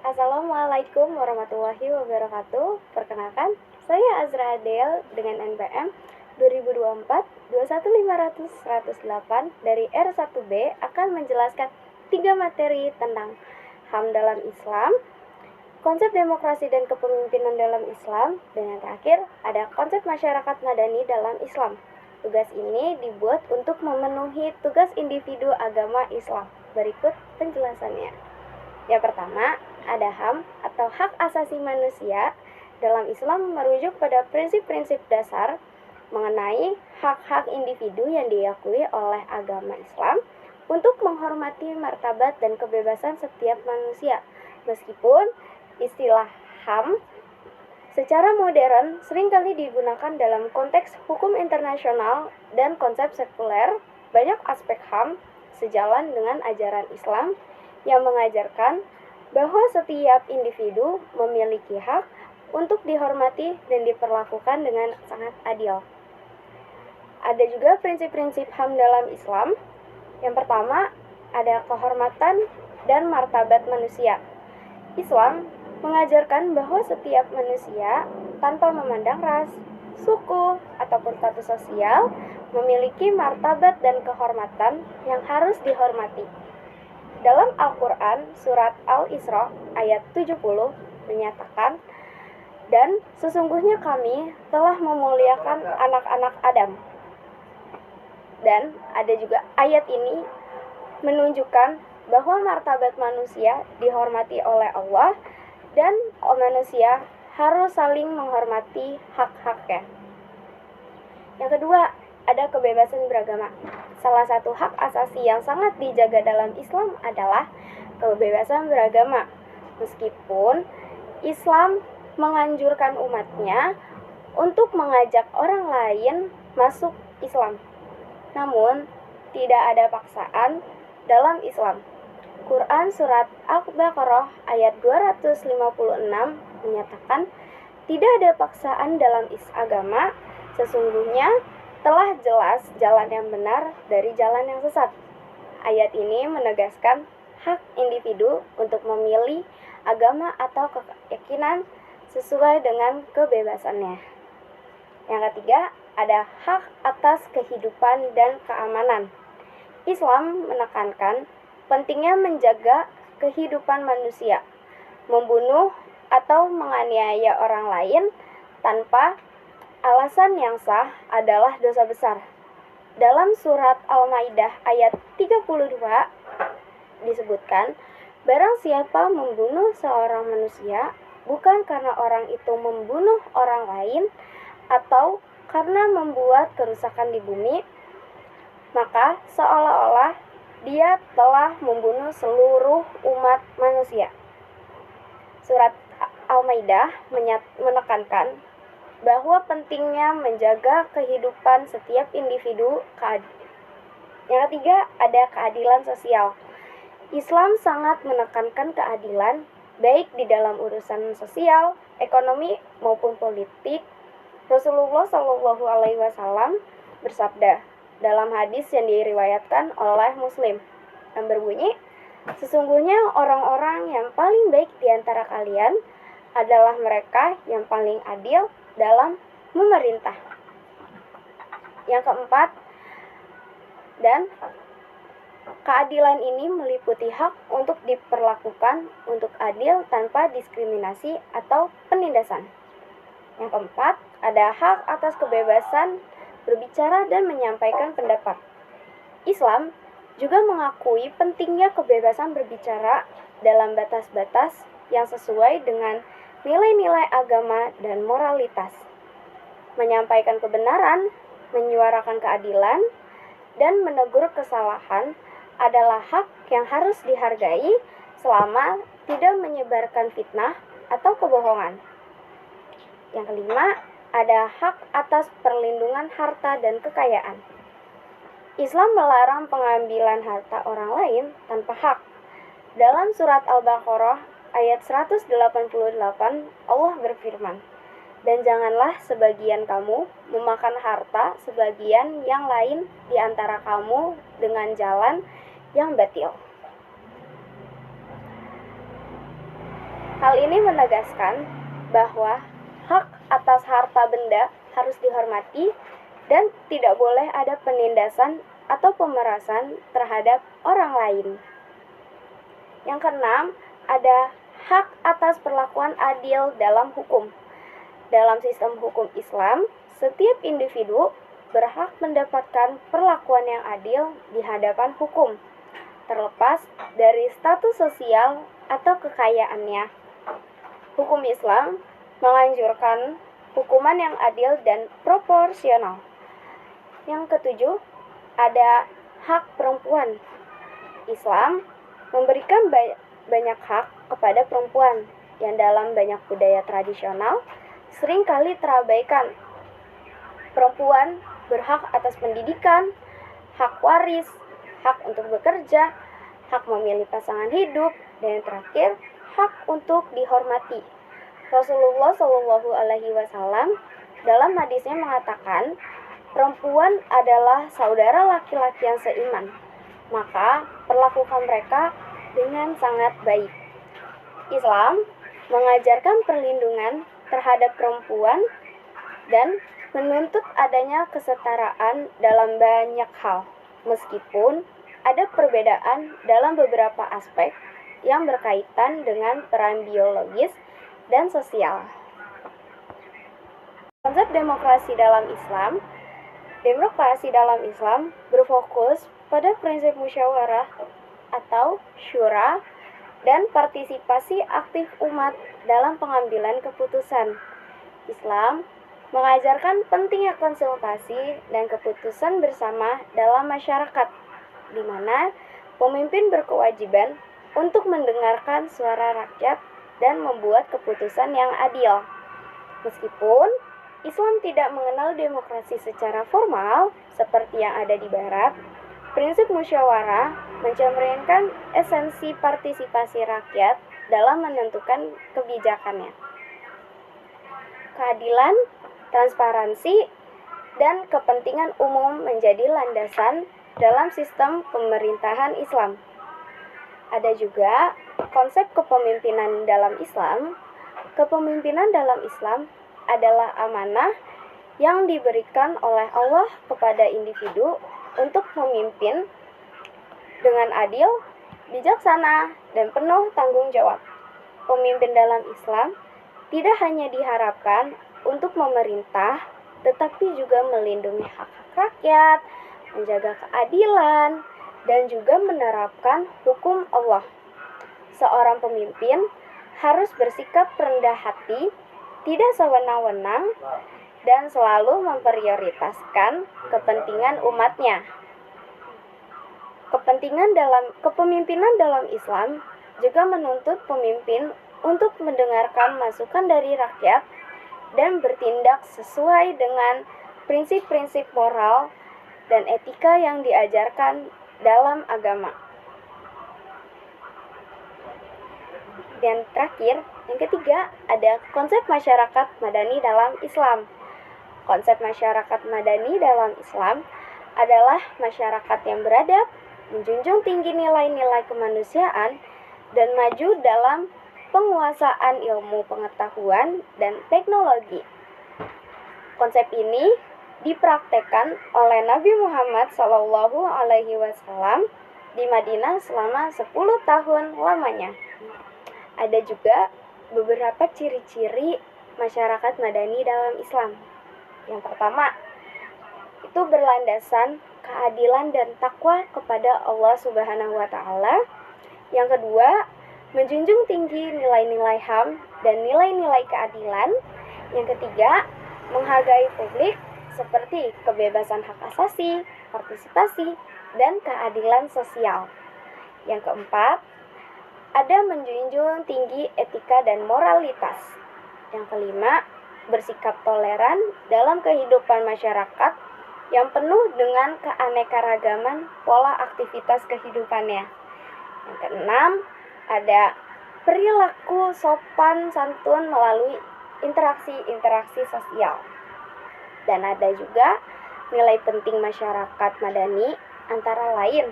Assalamualaikum warahmatullahi wabarakatuh. Perkenalkan, saya Azra Adel dengan NPM 2024-21500-108 dari R1B akan menjelaskan 3 materi tentang HAM dalam Islam, konsep demokrasi dan kepemimpinan dalam Islam, dan yang terakhir ada konsep masyarakat madani dalam Islam. Tugas ini dibuat untuk memenuhi tugas individu agama Islam. Berikut penjelasannya. Yang pertama, ada HAM atau hak asasi manusia. Dalam Islam merujuk pada prinsip-prinsip dasar mengenai hak-hak individu yang diakui oleh agama Islam untuk menghormati martabat dan kebebasan setiap manusia. Meskipun istilah HAM secara modern seringkali digunakan dalam konteks hukum internasional dan konsep sekuler, banyak aspek HAM sejalan dengan ajaran Islam yang mengajarkan bahwa setiap individu memiliki hak untuk dihormati dan diperlakukan dengan sangat adil. Ada juga prinsip-prinsip HAM dalam Islam. Yang pertama, ada kehormatan dan martabat manusia. Islam mengajarkan bahwa setiap manusia tanpa memandang ras, suku, ataupun status sosial memiliki martabat dan kehormatan yang harus dihormati. Dalam Al-Quran, surat Al-Isra ayat 70 menyatakan, dan sesungguhnya kami telah memuliakan anak-anak Adam. Dan ada juga ayat ini menunjukkan bahwa martabat manusia dihormati oleh Allah dan manusia harus saling menghormati hak-haknya. Yang kedua, ada kebebasan beragama. Salah satu hak asasi yang sangat dijaga dalam Islam adalah kebebasan beragama. Meskipun Islam menganjurkan umatnya untuk mengajak orang lain masuk Islam, namun tidak ada paksaan dalam Islam. Quran surat Al-Baqarah ayat 256 menyatakan, tidak ada paksaan dalam agama, sesungguhnya telah jelas jalan yang benar dari jalan yang sesat. Ayat ini menegaskan hak individu untuk memilih agama atau keyakinan sesuai dengan kebebasannya. Yang ketiga, ada hak atas kehidupan dan keamanan. Islam menekankan pentingnya menjaga kehidupan manusia. Membunuh atau menganiaya orang lain tanpa alasan yang sah adalah dosa besar. Dalam surat Al-Maidah ayat 32 disebutkan, barang siapa membunuh seorang manusia bukan karena orang itu membunuh orang lain atau karena membuat kerusakan di bumi, maka seolah-olah dia telah membunuh seluruh umat manusia. Surat Al-Maidah menekankan bahwa pentingnya menjaga kehidupan setiap individu. Yang ketiga, ada keadilan sosial. Islam sangat menekankan keadilan baik di dalam urusan sosial, ekonomi maupun politik. Rasulullah Shallallahu Alaihi Wasallam bersabda dalam hadis yang diriwayatkan oleh Muslim yang berbunyi, sesungguhnya orang-orang yang paling baik di antara kalian adalah mereka yang paling adil dalam memerintah. Yang keempat, dan keadilan ini meliputi hak untuk diperlakukan untuk adil tanpa diskriminasi atau penindasan. Yang keempat, ada hak atas kebebasan berbicara dan menyampaikan pendapat. Islam juga mengakui pentingnya kebebasan berbicara dalam batas-batas yang sesuai dengan nilai-nilai agama dan moralitas. Menyampaikan kebenaran, menyuarakan keadilan, dan menegur kesalahan adalah hak yang harus dihargai selama tidak menyebarkan fitnah atau kebohongan. Yang kelima, ada hak atas perlindungan harta dan kekayaan. Islam melarang pengambilan harta orang lain tanpa hak. Dalam surat Al-Baqarah ayat 188, Allah berfirman, dan janganlah sebagian kamu memakan harta sebagian yang lain di antara kamu dengan jalan yang batil. Hal ini menegaskan bahwa hak atas harta benda harus dihormati dan tidak boleh ada penindasan atau pemerasan terhadap orang lain. Yang keenam, ada hak atas perlakuan adil dalam hukum. Dalam sistem hukum Islam, setiap individu berhak mendapatkan perlakuan yang adil di hadapan hukum, terlepas dari status sosial atau kekayaannya. Hukum Islam menganjurkan hukuman yang adil dan proporsional. Yang ketujuh, ada hak perempuan. Islam memberikan banyak hak kepada perempuan yang dalam banyak budaya tradisional seringkali terabaikan. Perempuan berhak atas pendidikan, hak waris, hak untuk bekerja, hak memilih pasangan hidup, dan yang terakhir, hak untuk dihormati. Rasulullah Shallallahu Alaihi Wasallam dalam hadisnya mengatakan, perempuan adalah saudara laki-laki yang seiman, maka perlakukan mereka dengan sangat baik. Islam mengajarkan perlindungan terhadap perempuan dan menuntut adanya kesetaraan dalam banyak hal, meskipun ada perbedaan dalam beberapa aspek yang berkaitan dengan peran biologis dan sosial. Konsep demokrasi dalam Islam. Demokrasi dalam Islam berfokus pada prinsip musyawarah atau syura dan partisipasi aktif umat dalam pengambilan keputusan. Islam mengajarkan pentingnya konsultasi dan keputusan bersama dalam masyarakat, di mana pemimpin berkewajiban untuk mendengarkan suara rakyat dan membuat keputusan yang adil. Meskipun Islam tidak mengenal demokrasi secara formal seperti yang ada di Barat, prinsip musyawarah mencerminkan esensi partisipasi rakyat dalam menentukan kebijakannya. Keadilan, transparansi, dan kepentingan umum menjadi landasan dalam sistem pemerintahan Islam. Ada juga konsep kepemimpinan dalam Islam. Kepemimpinan dalam Islam adalah amanah yang diberikan oleh Allah kepada individu untuk memimpin dengan adil, bijaksana, dan penuh tanggung jawab. Pemimpin dalam Islam tidak hanya diharapkan untuk memerintah, tetapi juga melindungi hak-hak rakyat, menjaga keadilan, dan juga menerapkan hukum Allah. Seorang pemimpin harus bersikap rendah hati, tidak sewenang-wenang, dan selalu memprioritaskan kepentingan umatnya. Kepemimpinan dalam Islam juga menuntut pemimpin untuk mendengarkan masukan dari rakyat dan bertindak sesuai dengan prinsip-prinsip moral dan etika yang diajarkan dalam agama. Dan terakhir, yang ketiga, ada konsep masyarakat madani dalam Islam. Konsep masyarakat madani dalam Islam adalah masyarakat yang beradab, menjunjung tinggi nilai-nilai kemanusiaan, dan maju dalam penguasaan ilmu pengetahuan dan teknologi. Konsep ini dipraktekkan oleh Nabi Muhammad SAW di Madinah selama 10 tahun lamanya. Ada juga beberapa ciri-ciri masyarakat madani dalam Islam. Yang pertama, itu berlandasan keadilan dan takwa kepada Allah Subhanahu wa Ta'ala. Yang kedua, menjunjung tinggi nilai-nilai HAM dan nilai-nilai keadilan. Yang ketiga, menghargai publik seperti kebebasan hak asasi, partisipasi, dan keadilan sosial. Yang keempat, ada menjunjung tinggi etika dan moralitas. Yang kelima, bersikap toleran dalam kehidupan masyarakat yang penuh dengan keanekaragaman pola aktivitas kehidupannya. Yang keenam, ada perilaku sopan santun melalui interaksi sosial. Dan ada juga nilai penting masyarakat madani antara lain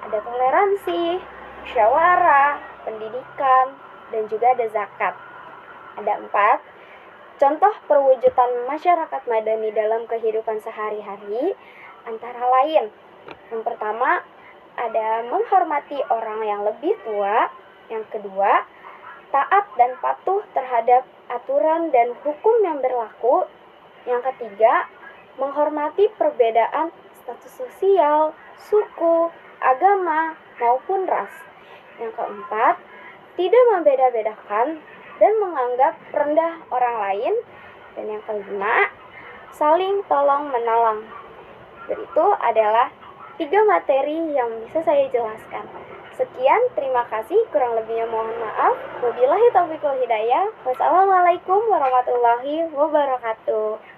ada toleransi, musyawarah, pendidikan, dan juga ada zakat. Ada 4 contoh perwujudan masyarakat madani dalam kehidupan sehari-hari, antara lain, yang pertama ada menghormati orang yang lebih tua, yang kedua taat dan patuh terhadap aturan dan hukum yang berlaku, yang ketiga menghormati perbedaan status sosial, suku, agama, maupun ras. Yang keempat, tidak membeda-bedakan dan menganggap rendah orang lain. Dan yang kelima, saling tolong-menolong. Itu adalah 3 materi yang bisa saya jelaskan. Sekian, terima kasih. Kurang lebihnya mohon maaf. Wabillahi taufiq wal hidayah. Wassalamualaikum warahmatullahi wabarakatuh.